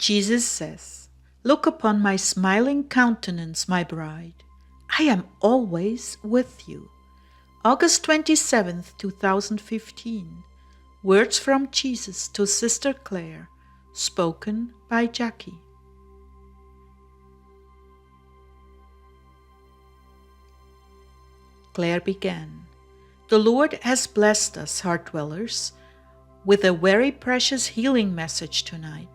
Jesus says, "Look upon my smiling countenance, my bride. I am always with you." August 27th, 2015. Words from Jesus to Sister Clare, spoken by Jackie. Clare began, "The Lord has blessed us, Heartdwellers, with a very precious healing message tonight.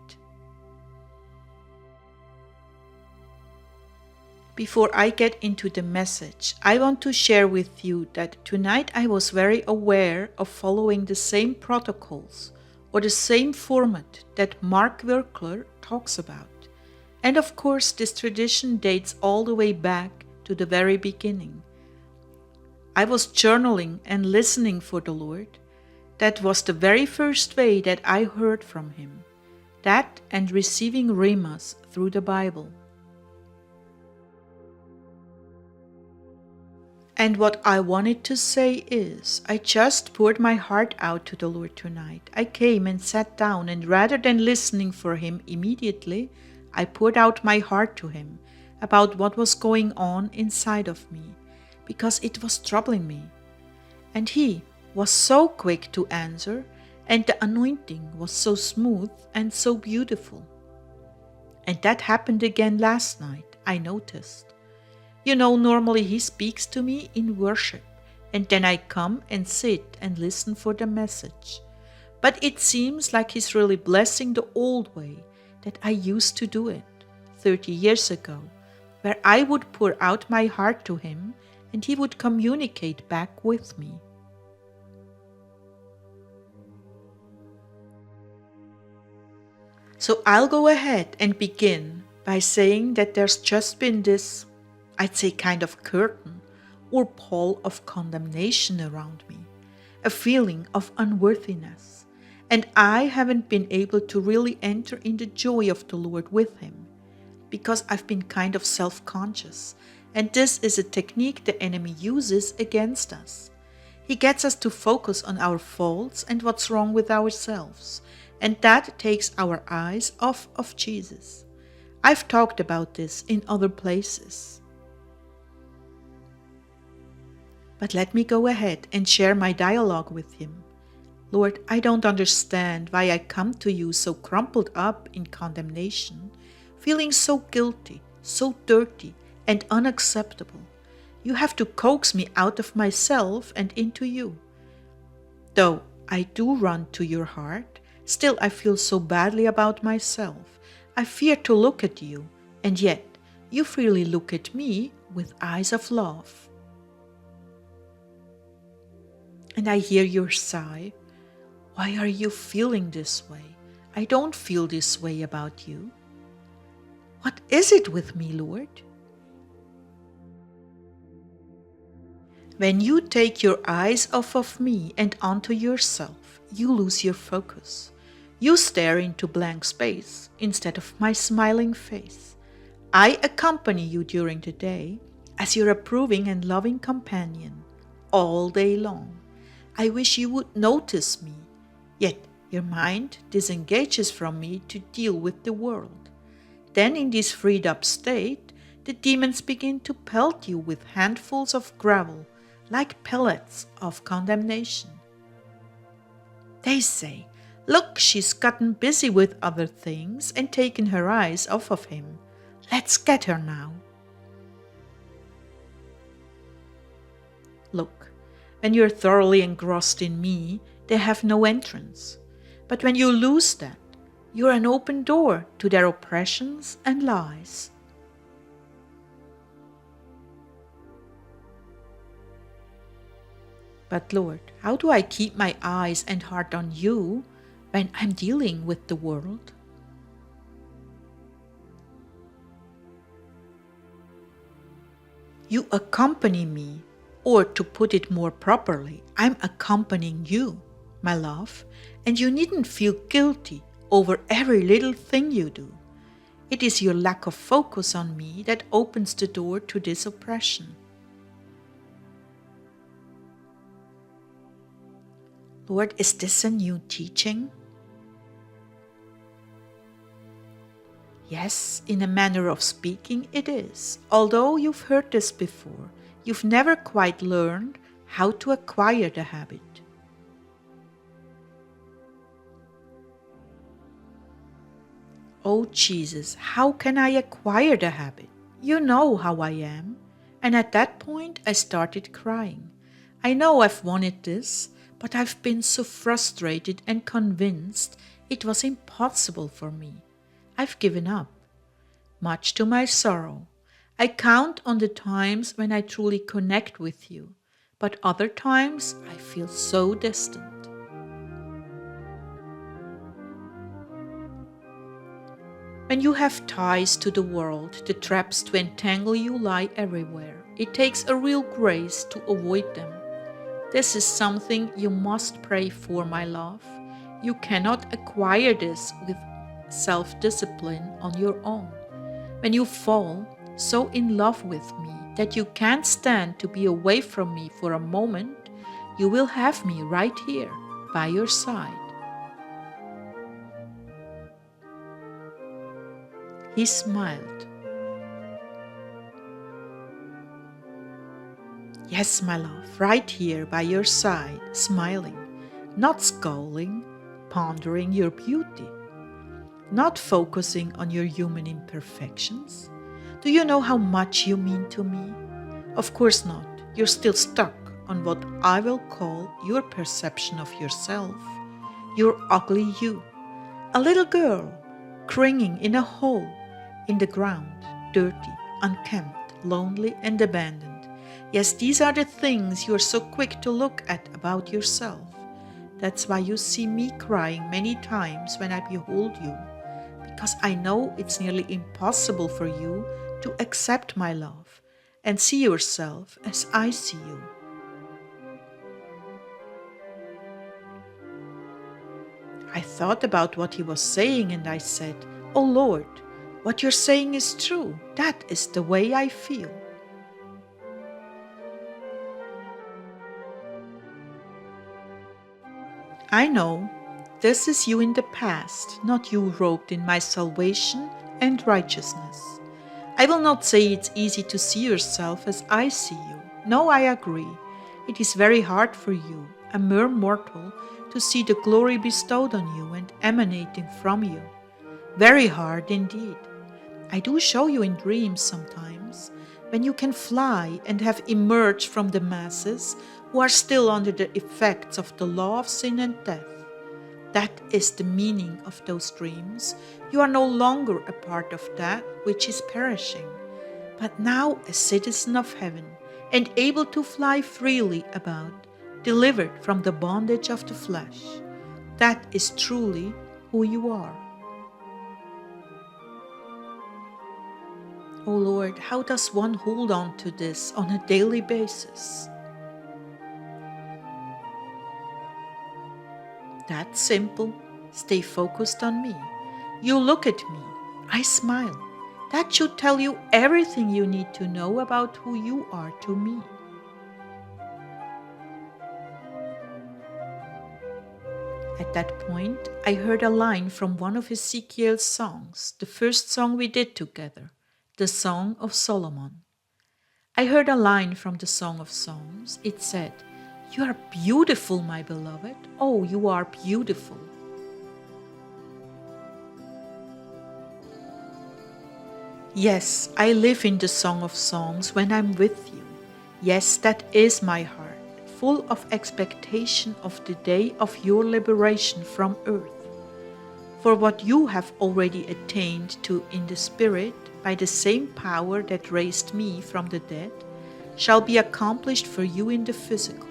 Before I get into the message, I want to share with you that tonight I was very aware of following the same protocols or the same format that Mark Virkler talks about. And of course, this tradition dates all the way back to the very beginning. I was journaling and listening for the Lord. That was the very first way that I heard from Him. That and receiving rhemas through the Bible. And what I wanted to say is, I just poured my heart out to the Lord tonight. I came and sat down, and rather than listening for Him immediately, I poured out my heart to Him about what was going on inside of me, because it was troubling me. And He was so quick to answer, and the anointing was so smooth and so beautiful. And that happened again last night, I noticed. You know, normally He speaks to me in worship, and then I come and sit and listen for the message. But it seems like He's really blessing the old way that I used to do it 30 years ago, where I would pour out my heart to Him and He would communicate back with me. So I'll go ahead and begin by saying that there's just been this, I'd say, kind of curtain or pall of condemnation around me, a feeling of unworthiness, and I haven't been able to really enter in the joy of the Lord with Him, because I've been kind of self-conscious, and this is a technique the enemy uses against us. He gets us to focus on our faults and what's wrong with ourselves, and that takes our eyes off of Jesus. I've talked about this in other places. But let me go ahead and share my dialogue with Him. Lord, I don't understand why I come to You so crumpled up in condemnation, feeling so guilty, so dirty, and unacceptable. You have to coax me out of myself and into You. Though I do run to Your heart, still I feel so badly about myself. I fear to look at You, and yet You freely look at me with eyes of love. And I hear Your sigh. Why are You feeling this way? I don't feel this way about You. What is it with me, Lord? When You take Your eyes off of me and onto Yourself, You lose Your focus. You stare into blank space instead of my smiling face. I accompany You during the day as Your approving and loving companion all day long. I wish You would notice me, yet Your mind disengages from me to deal with the world. Then in this freed up state, the demons begin to pelt You with handfuls of gravel, like pellets of condemnation. They say, "Look, she's gotten busy with other things and taken her eyes off of Him. Let's get her now." Look, when you're thoroughly engrossed in me, they have no entrance. But when you lose that, you're an open door to their oppressions and lies. But Lord, how do I keep my eyes and heart on You when I'm dealing with the world? You accompany me, or to put it more properly, I'm accompanying You, my love, and You needn't feel guilty over every little thing You do. It is Your lack of focus on me that opens the door to this oppression. Lord, is this a new teaching? Yes, in a manner of speaking, it is. Although you've heard this before, you've never quite learned how to acquire the habit. Oh Jesus, how can I acquire the habit? You know how I am. And at that point, I started crying. I know I've wanted this, but I've been so frustrated and convinced it was impossible for me. I've given up, much to my sorrow. I count on the times when I truly connect with you, but other times I feel so distant. When you have ties to the world, the traps to entangle you lie everywhere. It takes a real grace to avoid them. This is something you must pray for, my love. You cannot acquire this with self-discipline on your own. When you fall so in love with me that you can't stand to be away from me for a moment, you will have me right here by your side. He smiled. Yes, my love, right here by your side, smiling, not scowling, pondering your beauty, not focusing on your human imperfections. Do you know how much you mean to me? Of course not. You're still stuck on what I will call your perception of yourself, your ugly you, a little girl cringing in a hole in the ground, dirty, unkempt, lonely, and abandoned. Yes, these are the things you are so quick to look at about yourself. That's why you see me crying many times when I behold you, because I know it's nearly impossible for you to accept my love and see yourself as I see you. I thought about what he was saying and I said, "Oh Lord, what you're saying is true. That is the way I feel." I know this is you in the past, not you robed in my salvation and righteousness. I will not say it's easy to see yourself as I see you. No, I agree. It is very hard for you, a mere mortal, to see the glory bestowed on you and emanating from you. Very hard indeed. I do show you in dreams sometimes, when you can fly and have emerged from the masses who are still under the effects of the law of sin and death. That is the meaning of those dreams. You are no longer a part of that which is perishing, but now a citizen of heaven and able to fly freely about, delivered from the bondage of the flesh. That is truly who you are. Oh Lord, how does one hold on to this on a daily basis? That's simple. Stay focused on me. You look at me. I smile. That should tell you everything you need to know about who you are to me. At that point, I heard a line from one of Ezekiel's songs, the first song we did together, the Song of Solomon. I heard a line from the Song of Songs. It said, "You are beautiful, my beloved. Oh, you are beautiful." Yes, I live in the Song of Songs when I'm with you. Yes, that is my heart, full of expectation of the day of your liberation from earth. For what you have already attained to in the spirit by the same power that raised me from the dead shall be accomplished for you in the physical,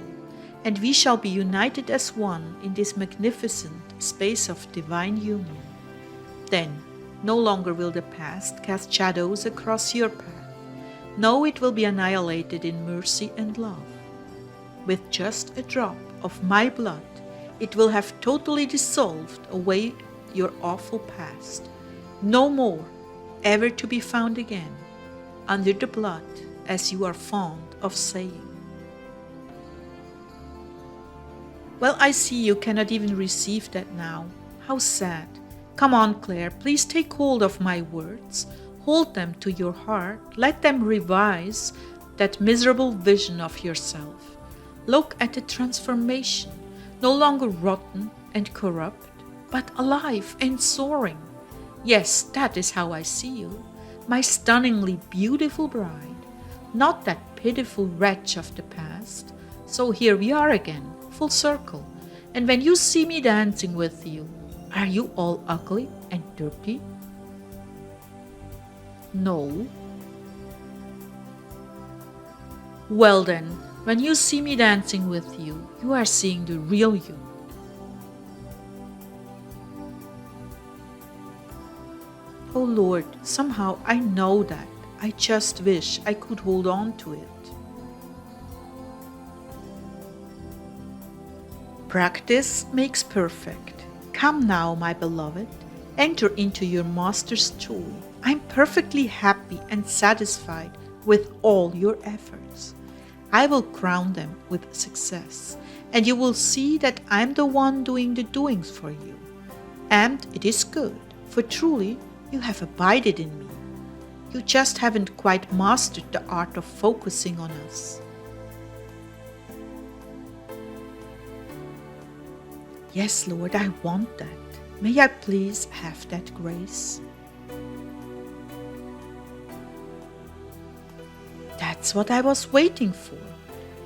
and we shall be united as one in this magnificent space of divine union. Then, no longer will the past cast shadows across your path. No, it will be annihilated in mercy and love. With just a drop of my blood, it will have totally dissolved away your awful past. No more ever to be found again under the blood, as you are fond of saying. Well, I see you cannot even receive that now. How sad. Come on, Clare, please take hold of my words. Hold them to your heart. Let them revise that miserable vision of yourself. Look at the transformation, no longer rotten and corrupt, but alive and soaring. Yes, that is how I see you, my stunningly beautiful bride, not that pitiful wretch of the past. So here we are again, full circle. And when you see me dancing with you, are you all ugly and dirty? No. Well then, when you see me dancing with you, you are seeing the real you. Oh Lord, somehow I know that. I just wish I could hold on to it. Practice makes perfect. Come now, my beloved, enter into your master's joy. I'm perfectly happy and satisfied with all your efforts. I will crown them with success, and you will see that I'm the one doing the doings for you. And it is good, for truly you have abided in me. You just haven't quite mastered the art of focusing on us. Yes, Lord, I want that. May I please have that grace? That's what I was waiting for.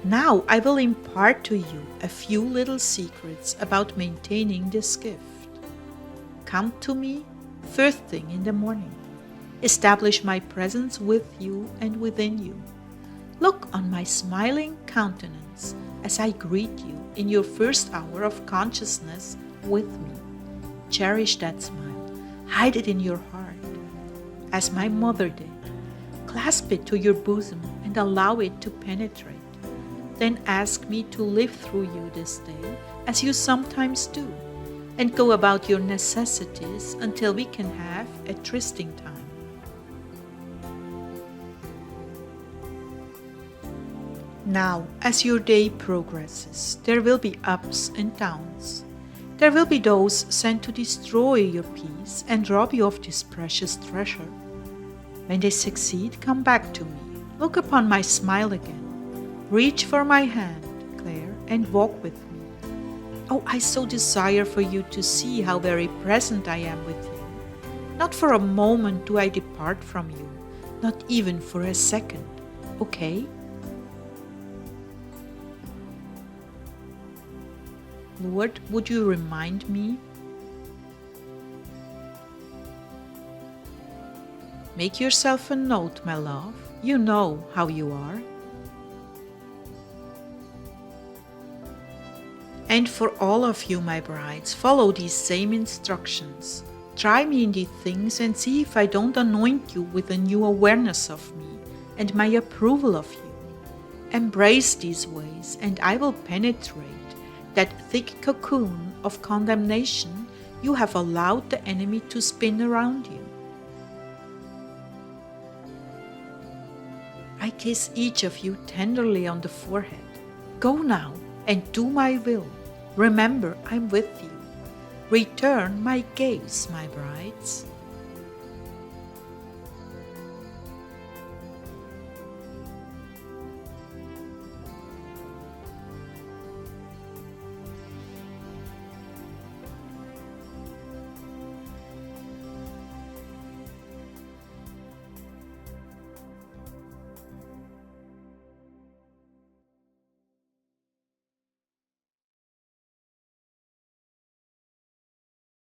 Now I will impart to you a few little secrets about maintaining this gift. Come to me first thing in the morning. Establish my presence with you and within you. Look on my smiling countenance as I greet you in your first hour of consciousness with me. Cherish that smile. Hide it in your heart, as my mother did. Clasp it to your bosom and allow it to penetrate. Then ask me to live through you this day, as you sometimes do, and go about your necessities until we can have a trysting time. Now, as your day progresses, there will be ups and downs. There will be those sent to destroy your peace and rob you of this precious treasure. When they succeed, come back to me. Look upon my smile again. Reach for my hand, Clare, and walk with me. Oh, I so desire for you to see how very present I am with you. Not for a moment do I depart from you, not even for a second, okay? Lord, would you remind me? Make yourself a note, my love. You know how you are. And for all of you, my brides, follow these same instructions. Try me in these things and see if I don't anoint you with a new awareness of me and my approval of you. Embrace these ways, and I will penetrate that thick cocoon of condemnation you have allowed the enemy to spin around you. I kiss each of you tenderly on the forehead. Go now and do my will. Remember, I'm with you. Return my gaze, my brides.